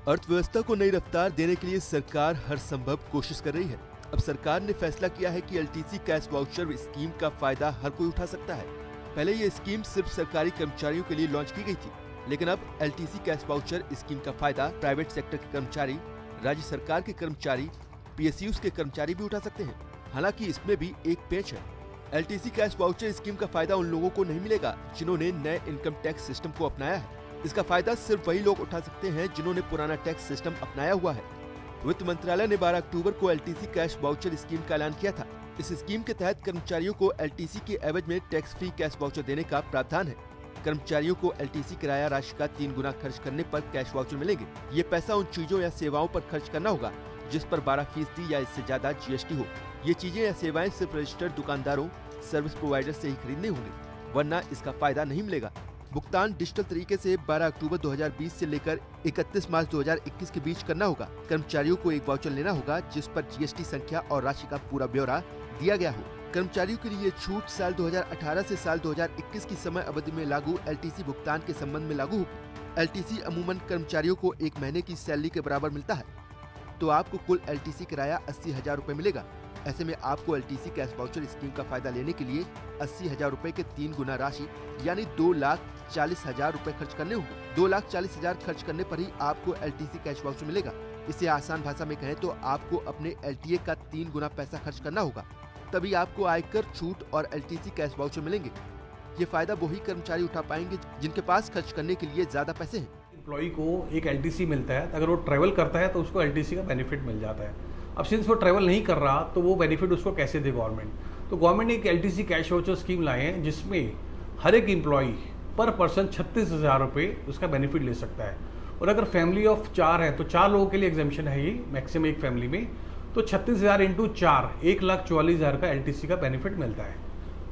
अर्थव्यवस्था को नई रफ्तार देने के लिए सरकार हर संभव कोशिश कर रही है। अब सरकार ने फैसला किया है कि एलटीसी कैश वाउचर स्कीम का फायदा हर कोई उठा सकता है। पहले ये स्कीम सिर्फ सरकारी कर्मचारियों के लिए लॉन्च की गई थी, लेकिन अब एलटीसी कैश वाउचर स्कीम का फायदा प्राइवेट सेक्टर के कर्मचारी, राज्य सरकार के कर्मचारी, पीएसयूज के कर्मचारी भी उठा सकते हैं। हालांकि इसमें भी एक पेच है। एलटीसी कैश वाउचर स्कीम का फायदा उन लोगों को नहीं मिलेगा जिन्होंने नए इनकम टैक्स सिस्टम को अपनाया है। इसका फायदा सिर्फ वही लोग उठा सकते हैं जिन्होंने पुराना टैक्स सिस्टम अपनाया हुआ है। वित्त मंत्रालय ने 12 अक्टूबर को एलटीसी कैश वाउचर स्कीम का ऐलान किया था। इस स्कीम के तहत कर्मचारियों को एलटीसी के एवज में टैक्स फ्री कैश वाउचर देने का प्रावधान है। कर्मचारियों को एलटीसी किराया राशि का 3 गुना खर्च करने पर कैश वाउचर मिलेंगे। ये पैसा उन चीजों या सेवाओं पर खर्च करना होगा जिस पर 12% या इससे ज्यादा जीएसटी हो। ये चीजें या सेवाएं सिर्फ रजिस्टर्ड दुकानदारों, सर्विस प्रोवाइडर से ही खरीदनी होंगी, वरना इसका फायदा नहीं मिलेगा। भुगतान डिजिटल तरीके से 12 अक्टूबर 2020 से लेकर 31 मार्च 2021 के बीच करना होगा। कर्मचारियों को एक वाउचर लेना होगा जिस पर जीएसटी संख्या और राशि का पूरा ब्यौरा दिया गया हो। कर्मचारियों के लिए छूट साल 2018 से साल 2021 की समय अवधि में लागू एलटीसी भुगतान के संबंध में लागू होगी। एलटीसी अमूमन कर्मचारियों को 1 महीने की सैलरी के बराबर मिलता है, तो आपको कुल एलटीसी किराया 80,000 रुपए मिलेगा। ऐसे में आपको एलटीसी कैश वाउचर स्कीम का फायदा लेने के लिए 80,000 रुपए के 3 गुना राशि यानी 2,40,000 रुपए खर्च करने होंगे। 2,40,000 खर्च करने पर ही आपको एलटीसी कैश वाउचर मिलेगा। इसे आसान भाषा में कहें तो आपको अपने एलटीए का 3 गुना पैसा खर्च करना होगा, तभी आपको आयकर छूट और एलटीसी कैश वाउचर मिलेंगे। ये फायदा वही कर्मचारी उठा पाएंगे जिनके पास खर्च करने के लिए ज्यादा पैसे हैं। एम्प्लॉय को एक एलटीसी मिलता है, अगर वो ट्रैवल करता है तो उसको एलटीसी का बेनिफिट मिल जाता है। अब सिंस वो ट्रैवल नहीं कर रहा तो वो बेनिफिट उसको कैसे दे गवर्नमेंट? तो गवर्नमेंट ने एक एलटीसी कैश वाउचर स्कीम लाए हैं जिसमें हर एक एम्प्लॉय पर पर्सन 36,000 रुपये उसका बेनिफिट ले सकता है। और अगर फैमिली ऑफ 4 है तो 4 लोगों के लिए एग्जेम्पशन है ये मैक्सिमम एक फैमिली में, तो 36,000 इंटू 4 1,44,000 का एलटीसी का बेनिफिट मिलता है।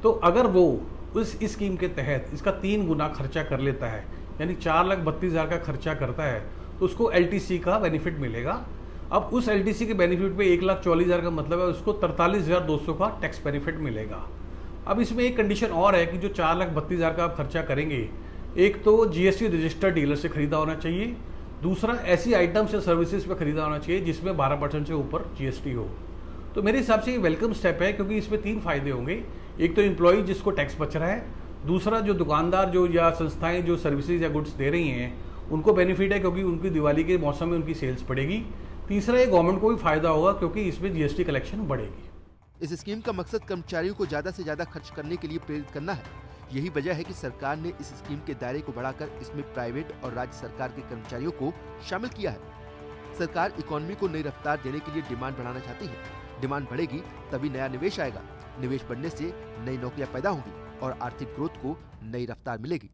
तो अगर वो उस स्कीम के तहत इसका 3 गुना खर्चा कर लेता है यानी 4,32,000 का खर्चा करता है तो उसको एलटीसी का बेनिफिट मिलेगा। अब उस एलटीसी के बेनिफिट पे 1,44,000 का मतलब है उसको 43,200 का टैक्स बेनिफिट मिलेगा। अब इसमें एक कंडीशन और है कि जो 4,32,000 का आप खर्चा करेंगे, एक तो जीएसटी रजिस्टर्ड डीलर से खरीदा होना चाहिए, दूसरा ऐसी आइटम्स या सर्विसेज पे खरीदा होना चाहिए जिसमें 12% से ऊपर जीएसटी हो। तो मेरे हिसाब से ये वेलकम स्टेप है क्योंकि इसमें 3 फायदे होंगे। एक तो एम्प्लॉय जिसको टैक्स बच रहा है, दूसरा जो दुकानदार जो या संस्थाएं जो सर्विसेज या गुड्स दे रही हैं उनको बेनिफिट है क्योंकि उनकी दिवाली के मौसम में उनकी सेल्स बढ़ेगी, तीसरा ये गवर्नमेंट को भी फायदा होगा क्योंकि इसमें जीएसटी कलेक्शन बढ़ेगी। इस स्कीम का मकसद कर्मचारियों को ज्यादा से ज्यादा खर्च करने के लिए प्रेरित करना है। यही वजह है कि सरकार ने इस स्कीम के दायरे को बढ़ाकर इसमें प्राइवेट और राज्य सरकार के कर्मचारियों को शामिल किया है। सरकार इकोनॉमी को नई रफ्तार देने के लिए डिमांड बढ़ाना चाहती है। डिमांड बढ़ेगी तभी नया निवेश आएगा। निवेश बढ़ने से नई नौकरियां पैदा होंगी और आर्थिक ग्रोथ को नई रफ्तार मिलेगी।